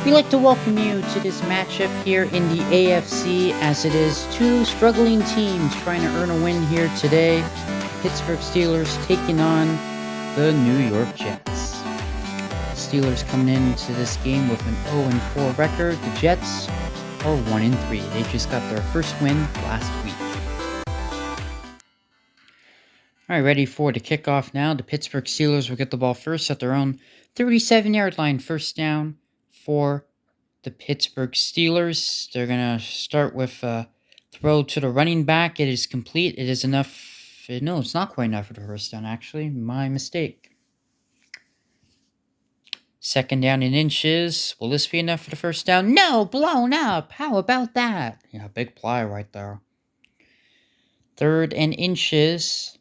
We'd like to welcome you to this matchup here in the AFC, as it is two struggling teams trying to earn a win here today. Pittsburgh Steelers taking on the New York Jets. Steelers coming into this game with an 0-4 record. The Jets are 1-3. They just got their first win last week. Alright, ready for the kickoff now. The Pittsburgh Steelers will get the ball first at their own 37-yard line. First down for the Pittsburgh Steelers. They're going to start with a throw to the running back. It is complete. It is enough. No, it's not quite enough for the first down, actually. My mistake. Second down in inches. Will this be enough for the first down? No, blown up. How about that? Yeah, big play right there. Third and inches.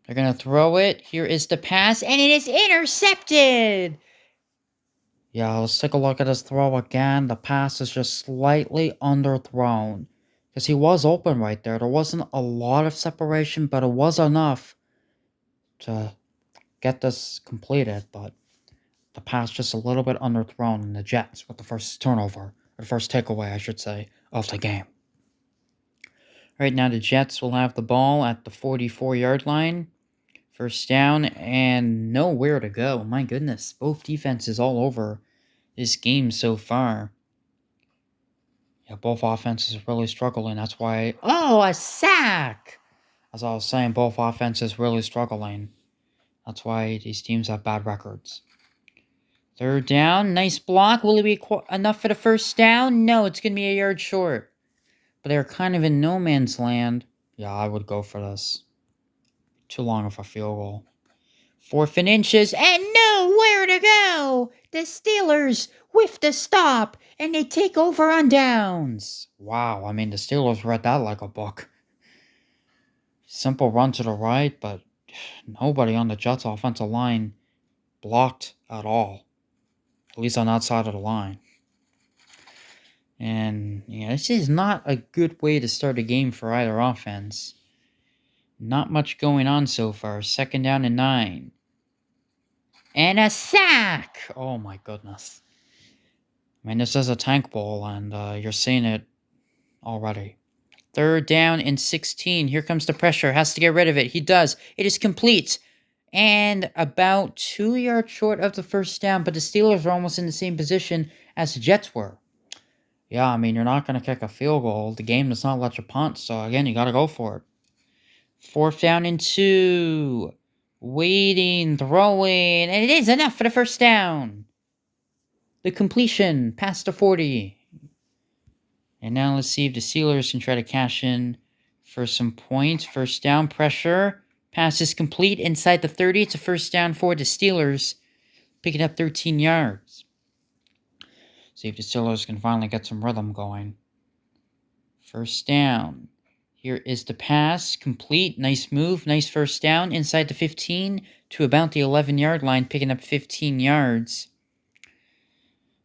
They're going to throw it. Here is the pass, and it is intercepted. Yeah, let's take a look at his throw again. The pass is just slightly underthrown, because he was open right there. There wasn't a lot of separation, but it was enough to get this completed. But the pass just a little bit underthrown in the Jets with the first turnover, or the first takeaway, I should say, of the game. Right now, the Jets will have the ball at the 44-yard line. First down, and nowhere to go. My goodness, both defenses all over this game so far. Yeah, both offenses are really struggling. That's why... Oh, a sack! As I was saying, both offenses really struggling. That's why these teams have bad records. Third down, nice block. Will it be enough for the first down? No, it's going to be a yard short. But they're kind of in no man's land. Yeah, I would go for this. Too long of a field goal. 4th and inches, and nowhere to go! The Steelers with the stop, and they take over on downs. Wow, I mean, the Steelers read that like a book. Simple run to the right, but nobody on the Jets' offensive line blocked at all. At least on that side of the line. And, yeah, this is not a good way to start a game for either offense. Not much going on so far. Second down and 9. And a sack! Oh my goodness. I mean, this is a tank bowl, and you're seeing it already. Third down and 16. Here comes the pressure. Has to get rid of it. He does. It is complete. And about 2 yards short of the first down, but the Steelers are almost in the same position as the Jets were. Yeah, I mean, you're not going to kick a field goal. The game does not let you punt, so again, you got to go for it. 4th down and 2. Waiting, throwing, and it is enough for the first down. The completion past the 40. And now let's see if the Steelers can try to cash in for some points. First down, pressure. Pass is complete inside the 30. It's a first down for the Steelers, picking up 13 yards. See if the Steelers can finally get some rhythm going. First down. Here is the pass, complete, nice move, nice first down, inside the 15 to about the 11-yard line, picking up 15 yards.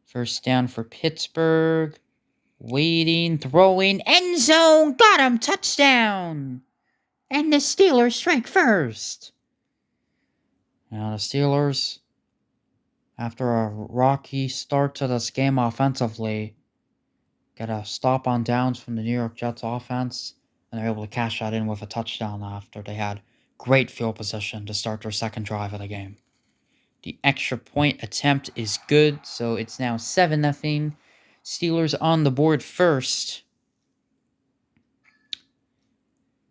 First down for Pittsburgh, waiting, throwing, end zone, got him, touchdown! And the Steelers strike first. Now the Steelers, after a rocky start to this game offensively, get a stop on downs from the New York Jets offense, and they're able to cash that in with a touchdown after they had great field position to start their second drive of the game. The extra point attempt is good, so it's now 7-0. Steelers on the board first.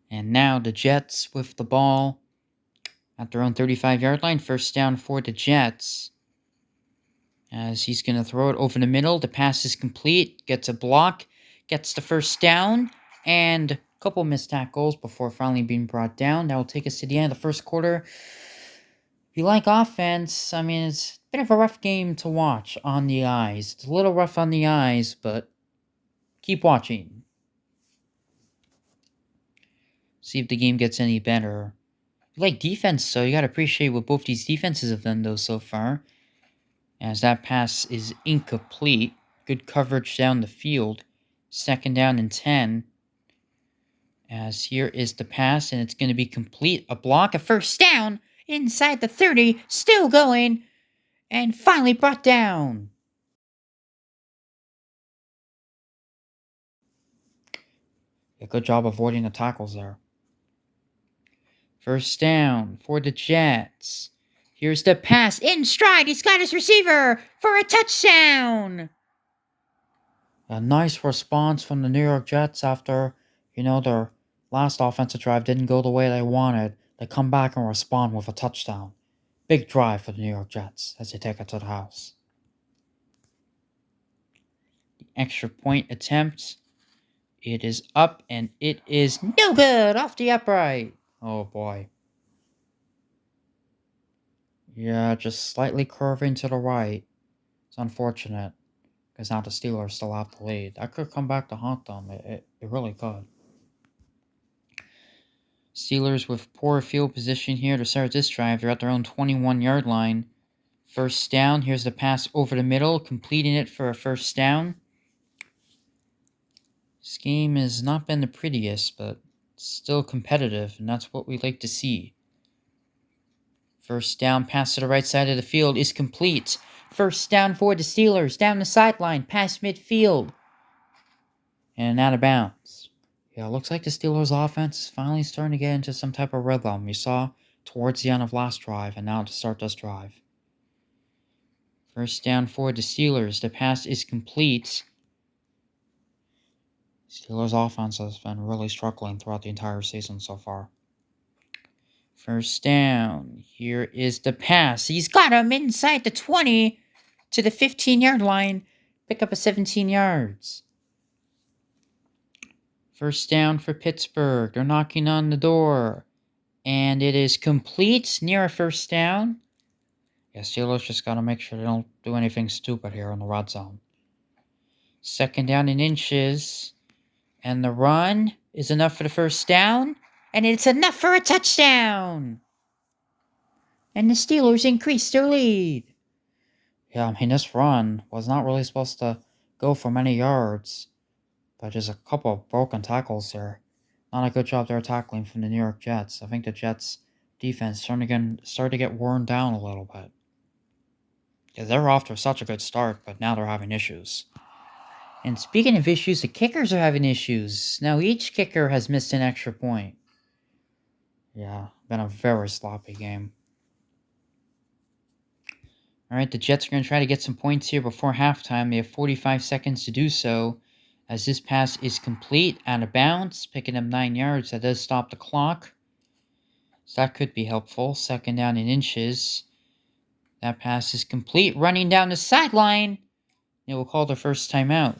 And now the Jets with the ball at their own 35-yard line. First down for the Jets. As he's going to throw it over the middle. The pass is complete. Gets a block. Gets the first down. And a couple missed tackles before finally being brought down. That will take us to the end of the first quarter. If you like offense, I mean, it's a bit of a rough game to watch on the eyes. It's a little rough on the eyes, but keep watching. See if the game gets any better. If you like defense, so you got to appreciate what both these defenses have done, though, so far. As that pass is incomplete. Good coverage down the field. Second down and 10. As here is the pass, and it's going to be complete. A block, a first down inside the 30. Still going. And finally brought down. A good job avoiding the tackles there. First down for the Jets. Here's the pass in stride. He's got his receiver for a touchdown. A nice response from the New York Jets after, their last offensive drive didn't go the way they wanted. They come back and respond with a touchdown. Big drive for the New York Jets as they take it to the house. The extra point attempt. It is up and it is no good off the upright. Oh boy. Yeah, just slightly curving to the right. It's unfortunate because now the Steelers still have the lead. That could come back to haunt them. It really could. Steelers with poor field position here to start this drive. They're at their own 21-yard line. First down. Here's the pass over the middle, completing it for a first down. This game has not been the prettiest, but still competitive, and that's what we like to see. First down, pass to the right side of the field is complete. First down for the Steelers, down the sideline, past midfield. And out of bounds. Yeah, it looks like the Steelers' offense is finally starting to get into some type of rhythm. You saw towards the end of last drive, and now to start this drive. First down for the Steelers. The pass is complete. Steelers' offense has been really struggling throughout the entire season so far. First down. Here is the pass. He's got him inside the 20 to the 15-yard line. Pick up a 17 yards. First down for Pittsburgh. They're knocking on the door. And it is complete near a first down. Yeah, Steelers just got to make sure they don't do anything stupid here in the red zone. Second down in inches. And the run is enough for the first down. And it's enough for a touchdown. And the Steelers increase their lead. Yeah, I mean, this run was not really supposed to go for many yards. But just a couple of broken tackles there. Not a good job there tackling from the New York Jets. I think the Jets' defense started to get worn down a little bit. Yeah, they're off to such a good start, but now they're having issues. And speaking of issues, the kickers are having issues. Now each kicker has missed an extra point. Yeah, been a very sloppy game. Alright, the Jets are going to try to get some points here before halftime. They have 45 seconds to do so. As this pass is complete, out of bounds, picking up 9 yards. That does stop the clock. So that could be helpful. Second down in inches. That pass is complete. Running down the sideline. They will call their first timeout.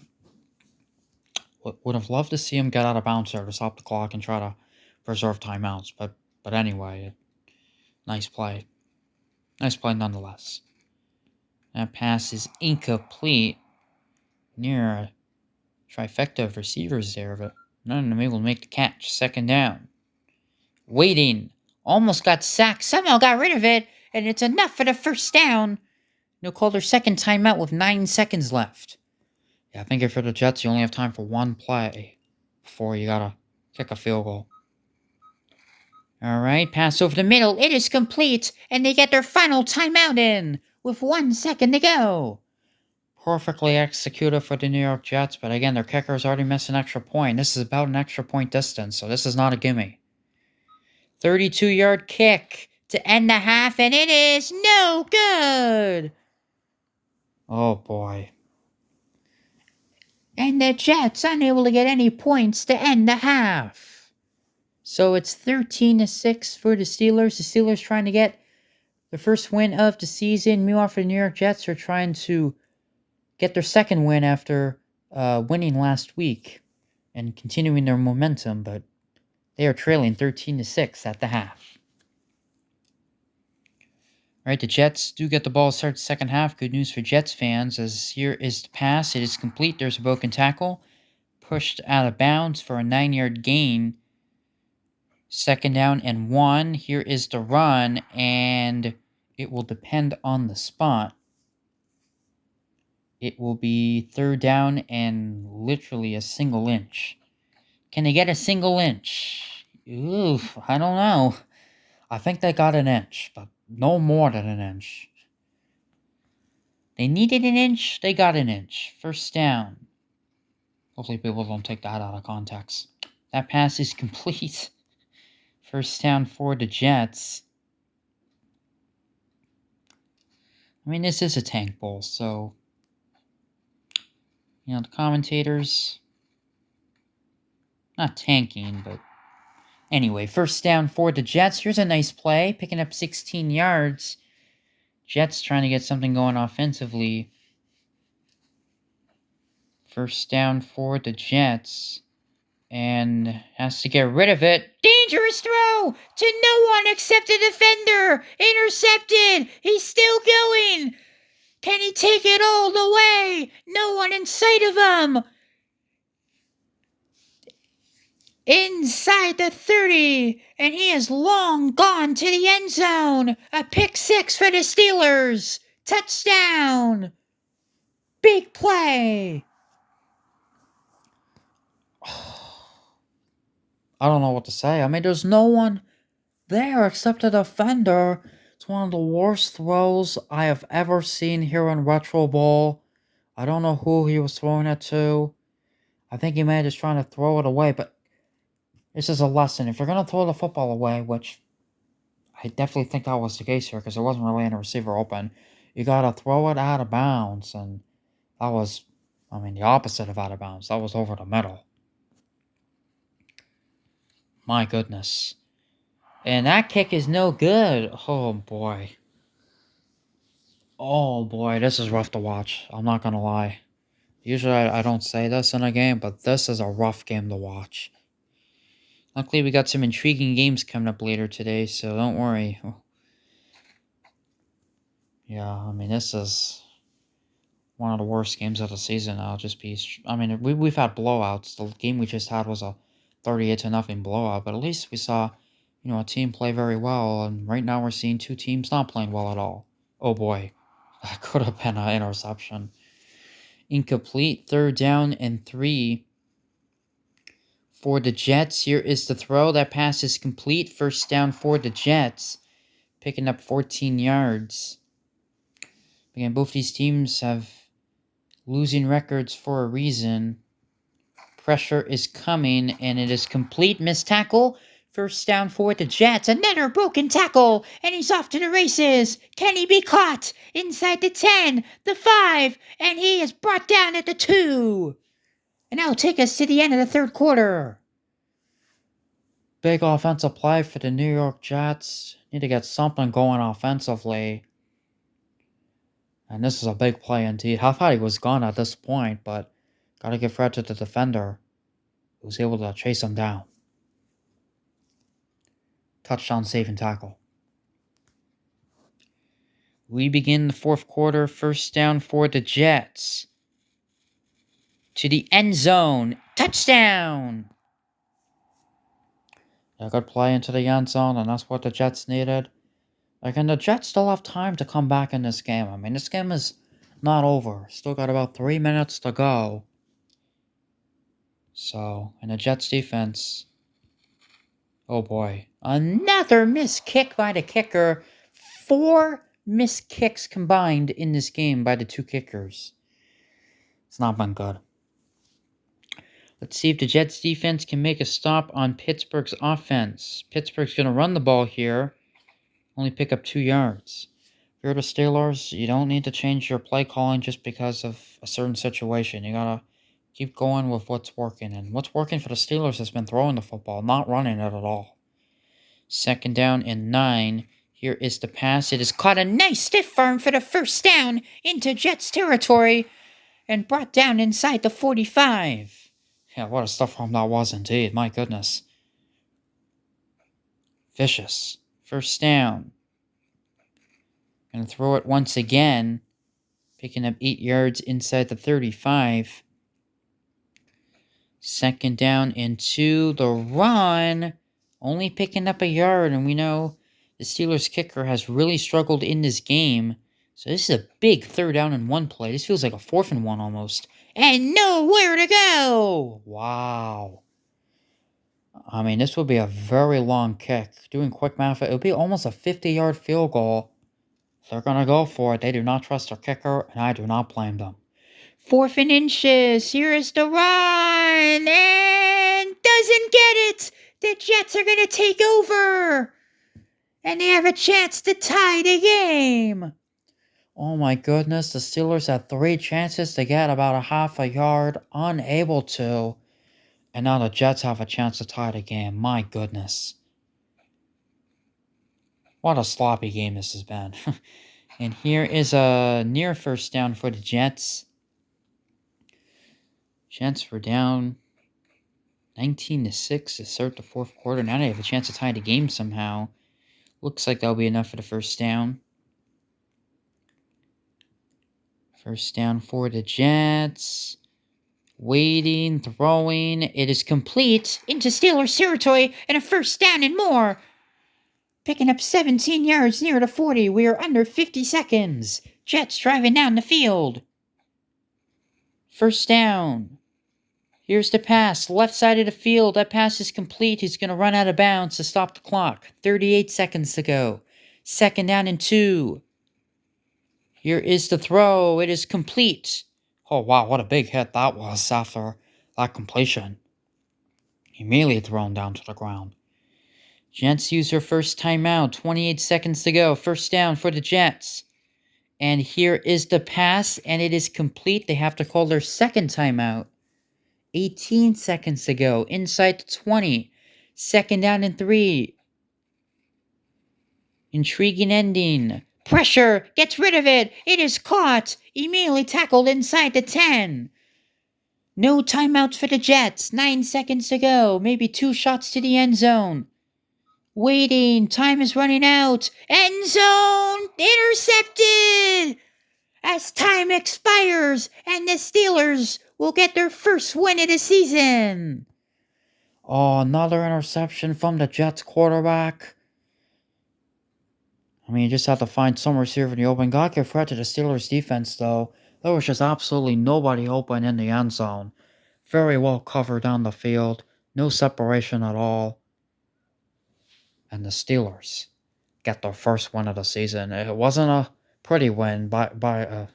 Would have loved to see him get out of bounds there to stop the clock and try to preserve timeouts. But anyway, nice play. Nice play nonetheless. That pass is incomplete. Near a trifecta of receivers there, but none of them able to make the catch. Second down. Waiting. Almost got sacked. Somehow got rid of it. And it's enough for the first down. They'll call their second timeout with 9 seconds left. Yeah, I think if you're the Jets, you only have time for one play before you gotta kick a field goal. Alright, pass over the middle. It is complete. And they get their final timeout in with 1 second to go. Perfectly executed for the New York Jets, but again, their kicker's already missed an extra point. This is about an extra point distance, so this is not a gimme. 32-yard kick to end the half, and it is no good. Oh, boy. And the Jets unable to get any points to end the half. So it's 13-6 for the Steelers. The Steelers trying to get the first win of the season. Meanwhile, for the New York Jets are trying to get their second win after winning last week and continuing their momentum, but they are trailing 13-6 at the half. All right, the Jets do get the ball to start the second half. Good news for Jets fans, as here is the pass. It is complete. There's a broken tackle. Pushed out of bounds for a 9-yard gain. Second down and 1. Here is the run, and it will depend on the spot. It will be third down and literally a single inch. Can they get a single inch? Oof, I don't know. I think they got an inch, but no more than an inch. They needed an inch, they got an inch. First down. Hopefully people don't take that out of context. That pass is complete. First down for the Jets. I mean, this is a tank bowl, so... You know, the commentators... Not tanking, but... Anyway, first down for the Jets. Here's a nice play, picking up 16 yards. Jets trying to get something going offensively. First down for the Jets. And has to get rid of it. Dangerous throw to no one except the defender. Intercepted. He's still going. Can he take it all the way? No one in sight of him. Inside the 30, and he is long gone to the end zone. A pick six for the Steelers. Touchdown. Big play. I don't know what to say. I mean, there's no one there except the defender. It's one of the worst throws I have ever seen here in Retro Bowl. I don't know who he was throwing it to. I think he may have just trying to throw it away, but this is a lesson. If you're going to throw the football away, which I definitely think that was the case here because there wasn't really any receiver open, you got to throw it out of bounds. And that was, I mean, the opposite of out of bounds. That was over the middle. My goodness. And that kick is no good. Oh, boy. Oh, boy. This is rough to watch. I'm not going to lie. Usually I don't say this in a game, but this is a rough game to watch. Luckily, we got some intriguing games coming up later today, so don't worry. Yeah, I mean, this is one of the worst games of the season. I'll just be... I mean, we've had blowouts. The game we just had was a 38-0 blowout, but at least we saw, you know, a team play very well, and right now we're seeing two teams not playing well at all. Oh, boy. That could have been an interception. Incomplete. Third down and 3. For the Jets, here is the throw. That pass is complete. First down for the Jets. Picking up 14 yards. Again, both these teams have losing records for a reason. Pressure is coming, and it is complete. Missed tackle. First down for the Jets. Another broken tackle, and he's off to the races. Can he be caught? Inside the 10, the 5, and he is brought down at the 2. And that'll take us to the end of the third quarter. Big offensive play for the New York Jets. Need to get something going offensively. And this is a big play indeed. I thought he was gone at this point, but gotta give credit to the defender who was able to chase him down. Touchdown saving tackle. We begin the fourth quarter. First down for the Jets. To the end zone. Touchdown! A good play into the end zone, and that's what the Jets needed. Like, and the Jets still have time to come back in this game. I mean, this game is not over. Still got about 3 minutes to go. So, and the Jets defense... Oh boy. Another missed kick by the kicker. 4 missed kicks combined in this game by the 2 kickers. It's not been good. Let's see if the Jets defense can make a stop on Pittsburgh's offense. Pittsburgh's going to run the ball here. Only pick up 2 yards. If you're the Steelers, you don't need to change your play calling just because of a certain situation. You got to keep going with what's working. And what's working for the Steelers has been throwing the football, not running it at all. Second down and 9. Here is the pass. It is caught a nice stiff arm for the first down into Jets territory and brought down inside the 45. Yeah, what a stiff arm that was indeed. My goodness. Vicious. First down. Gonna throw it once again. Picking up 8 yards inside the 35. Second down and 2. The run. Only picking up a yard. And we know the Steelers kicker has really struggled in this game. So this is a big 3rd down and 1 play. This feels like a 4th and 1 almost. And nowhere to go. Wow. I mean, this would be a very long kick. Doing quick math, it would be almost a 50-yard field goal. They're gonna go for it. They do not trust their kicker, and I do not blame them. 4th and inches. Here is the run. And doesn't get it. The Jets are gonna take over. And they have a chance to tie the game. Oh my goodness, the Steelers had 3 chances to get about a half a yard, unable to. And now the Jets have a chance to tie the game. My goodness. What a sloppy game this has been. And here is a near first down for the Jets. Jets were down 19-6 to start the 4th quarter. Now they have a chance to tie the game somehow. Looks like that'll be enough for the first down. First down for the Jets. Waiting, throwing. It is complete into Steelers territory and a first down and more. Picking up 17 yards near the 40. We are under 50 seconds. Jets driving down the field. First down. Here's the pass. Left side of the field. That pass is complete. He's going to run out of bounds to stop the clock. 38 seconds to go. Second down and 2. Here is the throw. It is complete. Oh, wow. What a big hit that was after that completion. Immediately thrown down to the ground. Jets use their first timeout. 28 seconds to go. First down for the Jets. And here is the pass, and it is complete. They have to call their second timeout. 18 seconds to go. Inside the 20. Second down and 3. Intriguing ending. Pressure. Gets rid of it. It is caught. Immediately tackled inside the 10. No timeouts for the Jets. 9 seconds to go. Maybe 2 shots to the end zone. Waiting. Time is running out. End zone. Intercepted. As time expires, and the Steelers will get their first win of the season. Oh, another interception from the Jets quarterback. I mean, you just have to find some receiver in the open. God give credit to the Steelers defense, though. There was just absolutely nobody open in the end zone. Very well covered down the field. No separation at all. And the Steelers get their first win of the season. It wasn't a pretty win by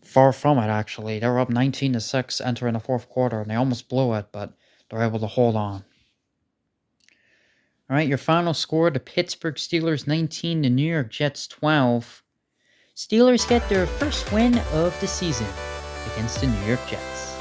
far from it, actually. They were up 19-6 entering the 4th quarter, and they almost blew it, but they're able to hold on. All right, your final score, the Pittsburgh Steelers 19, the New York Jets 12. Steelers get their first win of the season against the New York Jets.